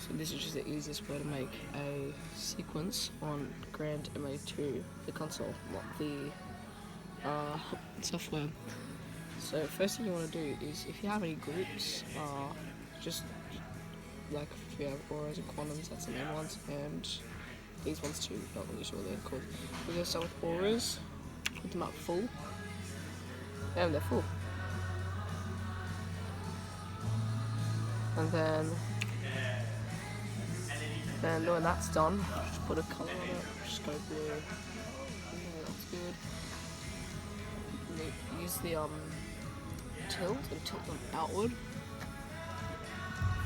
So this is just the easiest way to make a sequence on Grand MA2, the console, not the software. So first thing you want to do is, if you have any groups, just like if you have auras and quantums, that's the main ones, and these ones too, not really sure what they're called. We're going to start with auras, put them up full, and they're full. And then when that's done, just put a colour on it, just go blue. Yeah, that's good. Use the tilt and tilt them outward.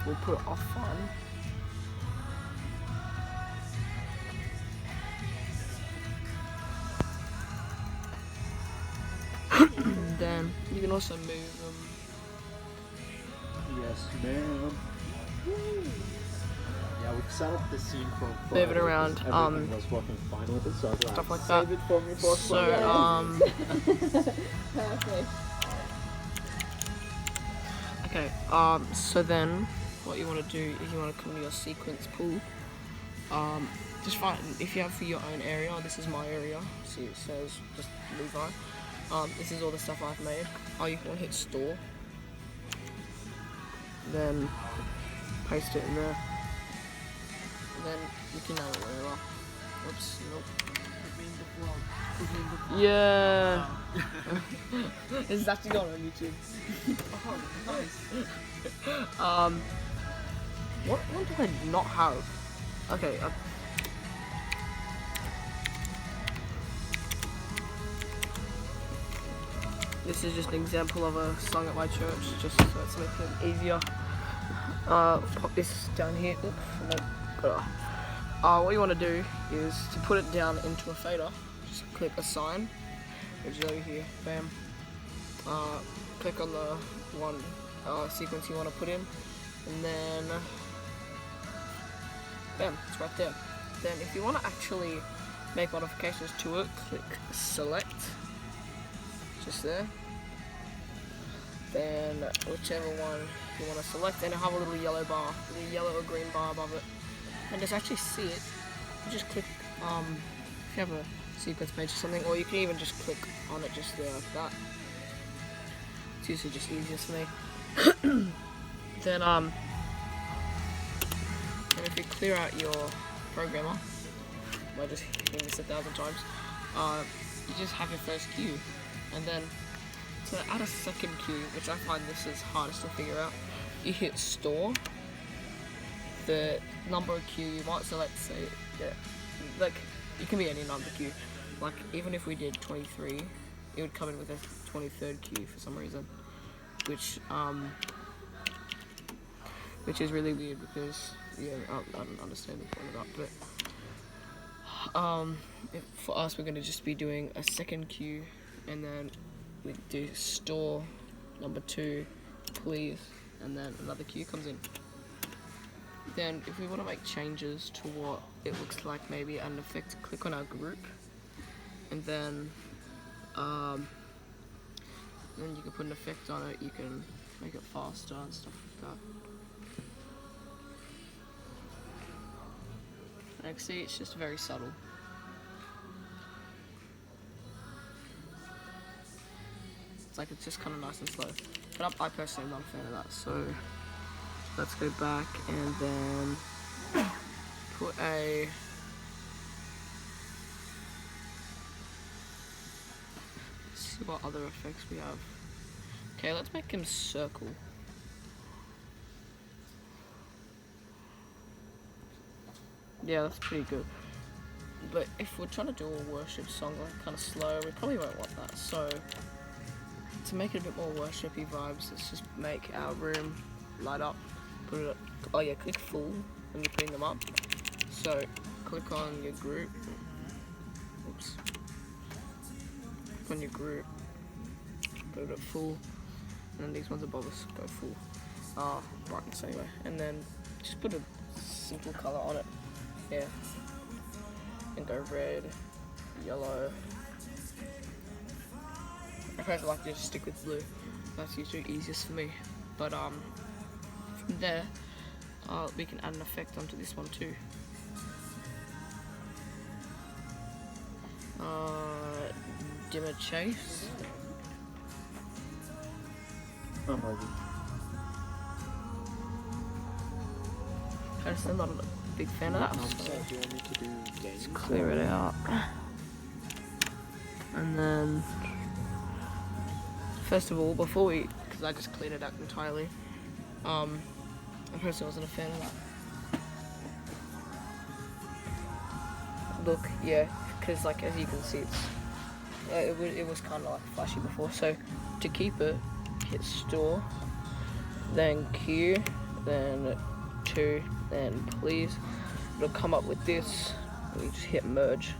We'll put it off fun. Then you can also move them. Yes, ma'am. Yeah, we've set up the scene from Move it around, everything was working fine with it, so I was stuff like save that. it for me for So Perfect. okay, so then what you want to do is you want to come to your sequence pool. Just find, if you have for your own area, this is my area, see it says just Levi. This is all the stuff I've made. You can hit store, then paste it in there, and then you can name it wherever. Oops, nope. Yeah. This is actually going on YouTube. Oh, nice. What do I not have? Okay. This is just an example of a song at my church, just so it's making it easier. Pop this down here. Oops. What you want to do is to put it down into a fader. Just click assign, which is over here. Bam. Click on the one sequence you want to put in, and then bam, it's right there. Then if you want to actually make modifications to it, click select, just there. Then whichever one you want to select, and it'll have a little yellow bar, a little yellow or green bar above it. And just actually see it, you just click, if you have a sequence page or something, or you can even just click on it just there like that. It's usually just easiest for me. Then and if you clear out your programmer by just hitting this 1,000 times, you just have your first queue, and then to add a second queue, which I find this is hardest to figure out, you hit store. The number of queue you want, so let's say, like, it can be any number queue. Like, even if we did 23, it would come in with a 23rd queue for some reason, which is really weird because, yeah, I don't understand the point of that, but, for us, we're going to just be doing a second queue, and then we do store number 2, please, and then another queue comes in. Then if we want to make changes to what it looks like, maybe an effect, click on our group, and then you can put an effect on it, you can make it faster and stuff like that. And see, it's just very subtle. It's like, it's just kind of nice and slow. But I personally am not a fan of that, so let's go back and then put a see what other effects we have. Okay, let's make him circle. Yeah, that's pretty good. But if we're trying to do a worship song like kind of slow, we probably won't want that. So to make it a bit more worshipy vibes, let's just make our room light up. Put it up. Oh yeah, click full when you're putting them up. So click on your group. Oops. Click on your group. Put it at full. And then these ones above us go full. Brightness anyway. And then just put a simple colour on it. Yeah. And go red, yellow. I personally like to just stick with blue. That's usually easiest for me. But from there, we can add an effect onto this one too. Dimmer Chase. I'm ready. Personally, I'm not a big fan of that. So, do you want me to do games? Clear it out. And then, first of all, before we, because I just cleared it out entirely, I personally wasn't a fan of that. Look, yeah, because like as you can see, it was kind of like flashy before. So to keep it, hit store, then Q, then 2, then please. It'll come up with this. We just hit merge.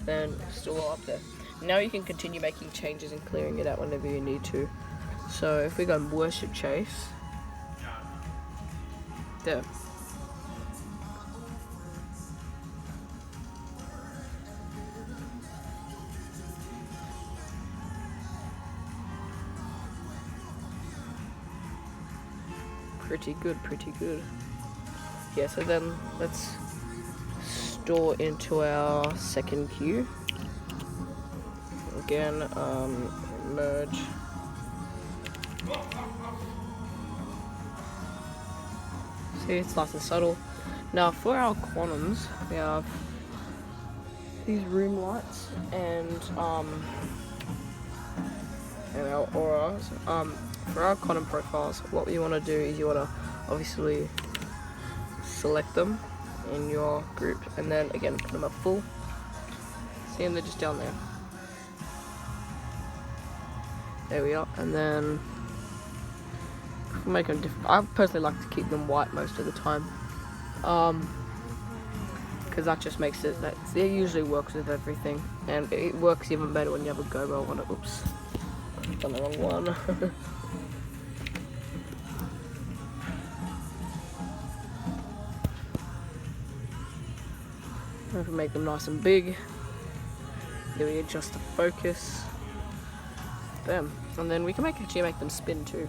Then still all up there. Now you can continue making changes and clearing it out whenever you need to. So if we go worship chase, there. Pretty good, pretty good. Yeah, so then let's store into our second queue. Again, merge. See, it's nice and subtle. Now for our quantums, we have these room lights and our auras. For our quantum profiles, what you want to do is you want to obviously select them in your group and then again put them at full. See them, they're just down there. There we are. And then make them different. I personally like to keep them white most of the time, because that just makes it. It usually works with everything, and it works even better when you have a gobo on it. Oops, I've done the wrong one. If we make them nice and big, then we adjust the focus. Bam. And then we can actually make them spin too.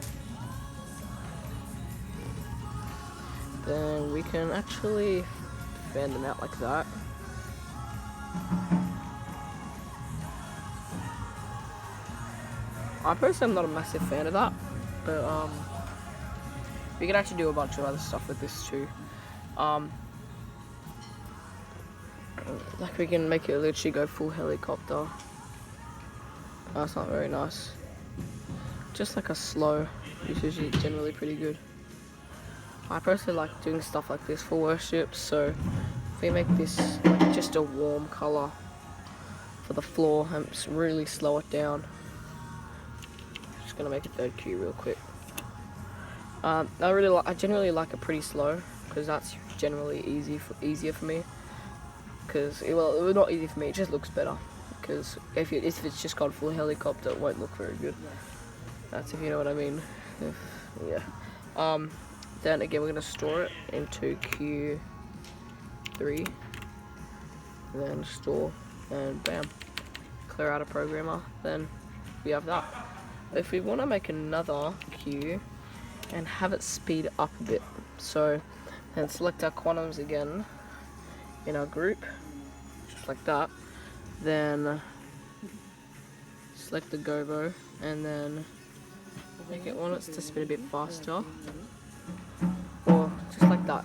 Then we can actually fan them out like that. I personally am not a massive fan of that, but we can actually do a bunch of other stuff with this too. Like we can make it literally go full helicopter. That's not very nice. Just like a slow, which is usually generally pretty good. I personally like doing stuff like this for worship, so if we make this like just a warm colour for the floor and just really slow it down. Just gonna make a third queue real quick. I generally like it pretty slow because that's generally easier for me. Because well, not easy for me. It just looks better. Because if it's just gone full helicopter, it won't look very good. That's if you know what I mean. Yeah. Then again, we're gonna store it into Q3. Then store, and bam, clear out a programmer. Then we have that. If we want to make another queue and have it speed up a bit, so then select our quantums again in our group, just like that. Then select the gobo and then make it want it to spin a bit faster, or just like that.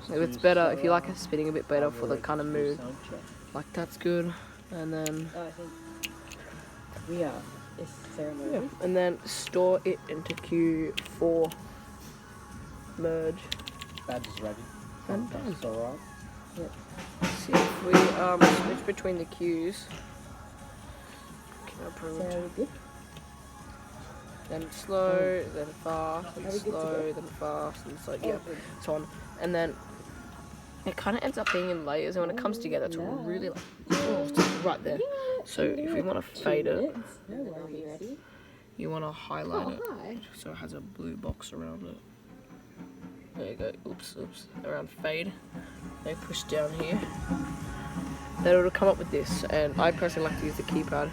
If it's better, if you like it spinning a bit better for the kind of mood, like that's good. And then and then store it into Q4, merge, Badge is ready. and done. That's alright. Yep. See if we switch between the queues. Good. Then slow, then fast, then slow, then fast, and so yeah, so on. And then it kind of ends up being in layers, and when it comes together, it's really like it's right there. So if you want to fade it, you want to highlight it so it has a blue box around it. There you go. Oops. Around fade. They push down here. Then it'll come up with this, and I personally like to use the keypad.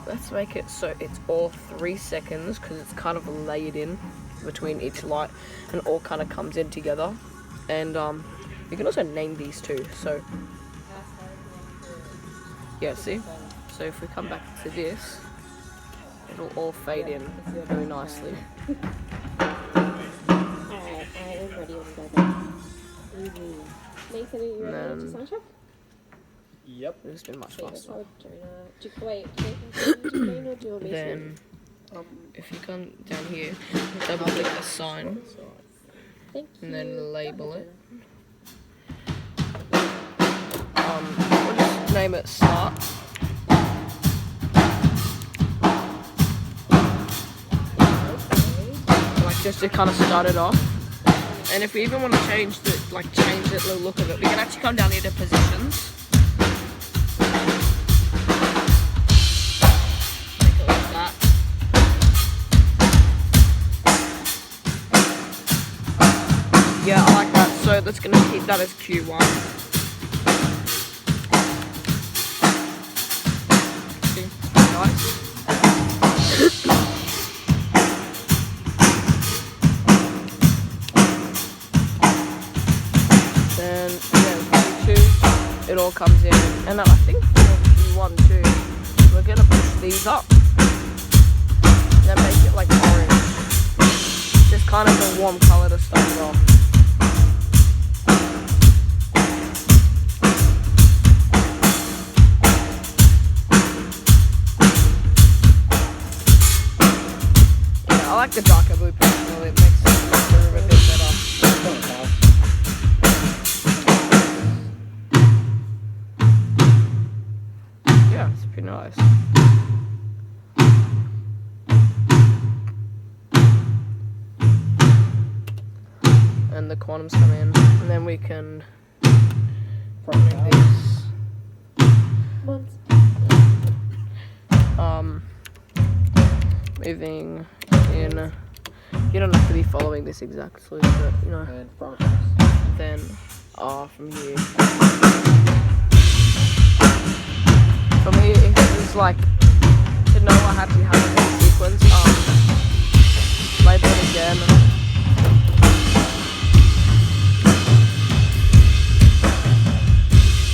Let's make it so it's all 3 seconds because it's kind of layered in. between each light, and it all kind of comes in together. And you can also name these too. So yeah, see. So if we come back to this, it'll all fade in very nicely. Alright, I am ready when you guys are. Easy. Nathan, are you ready And to then- sound check? Yep. It's been much Okay, let's faster. start with Jonah. Wait, Nathan, do Jonah do a base Then one? if you come down here, double click the sign Thank you. and then label it. Jonah. We'll just name it start. Okay. Like just to kind of start it off. And if we even want to change the look of it, we can actually come down here to positions. Make it like that. Yeah, I like that. So that's gonna keep that as Q1. See? Nice. Then yeah, Q2, it all comes in, and then I think for Q1 too, we're gonna push these up, and then make it like orange, just kind of a warm color to start it off. Yeah, I like the darker blue personally. It makes the room a bit better. Front house. Yeah, it's pretty nice. And the quantums come in, and then we can Front make house. these. Months. Moving in. You don't have to be following this exactly, but you know. And front house. Then from here. For me, it was like to know I had to have a sequence. Label it again.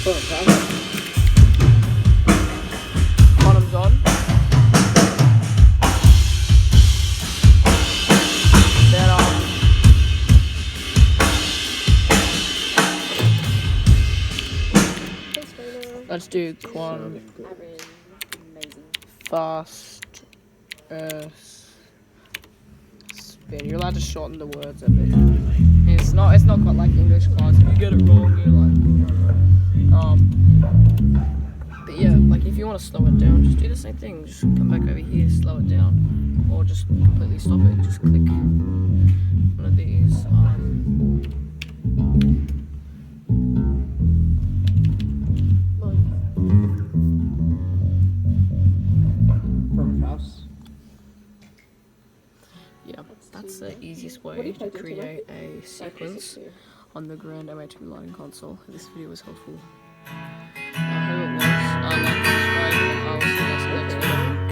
Front house. Bottoms on. Then Thanks, Jonah. let's do quan Sounding good. Aaron. Amazing. fast spin. You're allowed to shorten the words a bit. It's not quite like English class. If you get it wrong, you're like but yeah, like if you want to slow it down, just do the same thing. Just come back over here, slow it down, or just completely stop it. Just click one of these. Front house. Yeah, that's the easiest What do way you to play, Timo? create a sequence 62. on the Grand MHP Lighting Console. If this video was helpful, I hope it was. Like, subscribe, and I'll see you